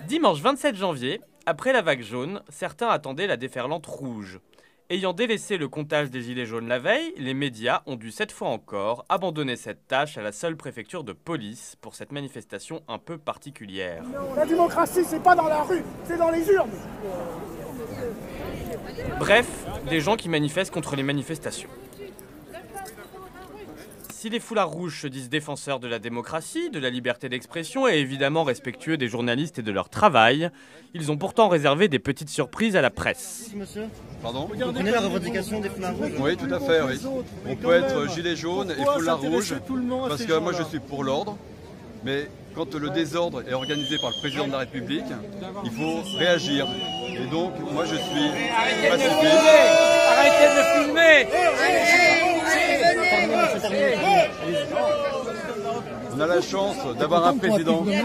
Dimanche 27 janvier, après la vague jaune, certains attendaient la déferlante rouge. Ayant délaissé le comptage des gilets jaunes la veille, les médias ont dû cette fois encore abandonner cette tâche à la seule préfecture de police pour cette manifestation un peu particulière. La démocratie, c'est pas dans la rue, c'est dans les urnes. Bref, des gens qui manifestent contre les manifestations. Si les foulards rouges se disent défenseurs de la démocratie, de la liberté d'expression et évidemment respectueux des journalistes et de leur travail, ils ont pourtant réservé des petites surprises à la presse. Monsieur, pardon? vous connaissez la revendication des foulards rouges? Oui, tout à fait, oui. On peut être gilet jaune et foulard rouge, parce que moi je suis pour l'ordre, mais quand le désordre est organisé par le président de la République, il faut réagir. Et donc, moi je suis pacifiste. Arrêtez de filmer! On a la chance d'avoir un président. Les c'est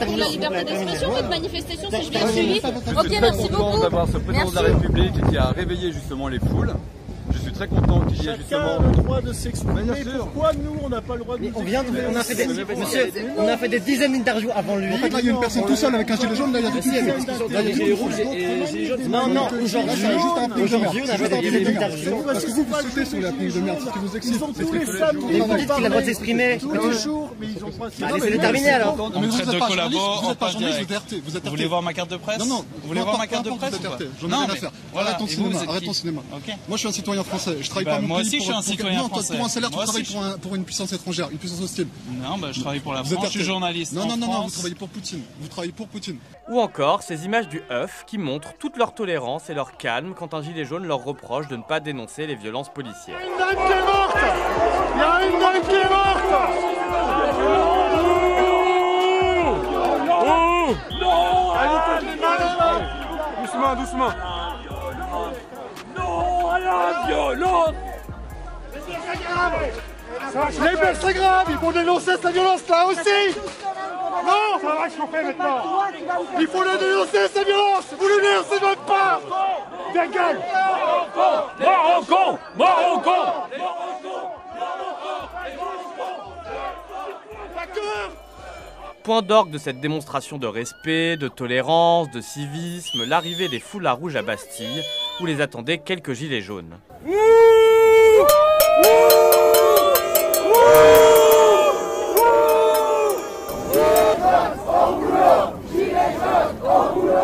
pour la liberté d'expression, votre manifestation, si je bien suivi. Ok, merci beaucoup. Content d'avoir ce président de la République qui a réveillé justement les foules. Je suis très content qu'il y ait justement le droit de s'exprimer. Pourquoi nous, on n'a pas le droit de nous exprimer? On a fait des dizaines d'interviews avant lui. En fait, là, il y a une personne tout seule avec un gilet jaune, là, il y a des gilets rouges. Non, aujourd'hui, on a fait des dizaines d'interviews. Parce que vous sautez sur la tenue de merde, c'est ce qui vous excite. Ils ont tous les samedis. Vous dites qu'il a le droit de s'exprimer. Tous les jours, mais ils ont pas... Laissez-le terminer alors. Mais vous êtes pas journaliste, vous êtes pas journaliste, vous êtes RT. Vous voulez voir ma carte de presse? Non, vous voulez voir ma carte de presse ou pas? J'en ai rien à faire. Arrête ton cinéma. Moi, je suis un citoyen français. Je travaille pas moi aussi, je suis un citoyen français. Pour un salaire, tu travailles pour une puissance étrangère, une puissance hostile. Non, je travaille pour la France, je suis journaliste. Non, vous travaillez pour Poutine. Vous travaillez pour Poutine. Ou encore ces images du œuf qui montrent toute leur tolérance et leur calme quand un gilet jaune leur reproche de ne pas dénoncer les violences policières. Il y a une dame qui est morte. Il y a une dame qui est morte. Doucement, doucement. Non à la violence. C'est grave, il faut dénoncer cette violence-là aussi. Non, ça va chauffer maintenant. Il faut le dénoncer, cette violence. Vous ne dénoncez même pas. Dégage. Mort au con. Mort au con. D'accord. Point d'orgue de cette démonstration de respect, de tolérance, de civisme, l'arrivée des foulards rouges à Bastille, où les attendaient quelques gilets jaunes.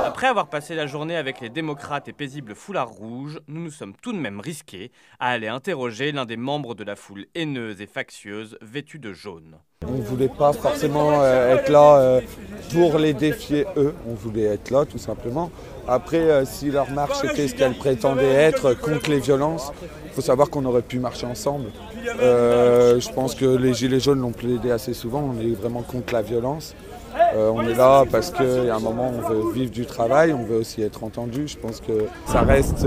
Après avoir passé la journée avec les démocrates et paisibles foulards rouges, nous nous sommes tout de même risqués à aller interroger l'un des membres de la foule haineuse et factieuse vêtue de jaune. On ne voulait pas forcément être là pour les défier eux, on voulait être là tout simplement. Après, si leur marche était ce qu'elle prétendait être contre les violences, il faut savoir qu'on aurait pu marcher ensemble. Je pense que les Gilets jaunes l'ont plaidé assez souvent, on est vraiment contre la violence. On est là parce qu'à un moment on veut vivre du travail, on veut aussi être entendu. Je pense que ça reste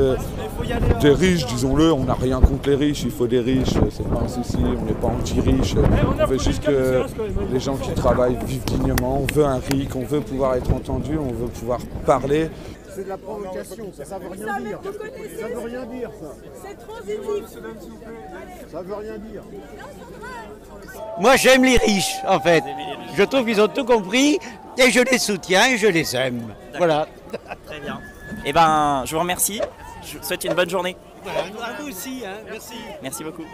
des riches, disons-le, on n'a rien contre les riches, il faut des riches, c'est pas un souci, on n'est pas anti-riches. On veut juste que les gens qui travaillent vivent dignement, on veut un RIC, on veut pouvoir être entendu, on veut pouvoir parler. C'est de la provocation, ça veut rien dire. Ça veut rien dire ça. C'est transitif. Ça veut rien dire. Moi j'aime les riches en fait. Je trouve qu'ils ont tout compris et je les soutiens et je les aime. Voilà. Très bien. Eh ben je vous remercie. Je vous souhaite une bonne journée. Voilà, à vous aussi, hein. Merci. Merci beaucoup.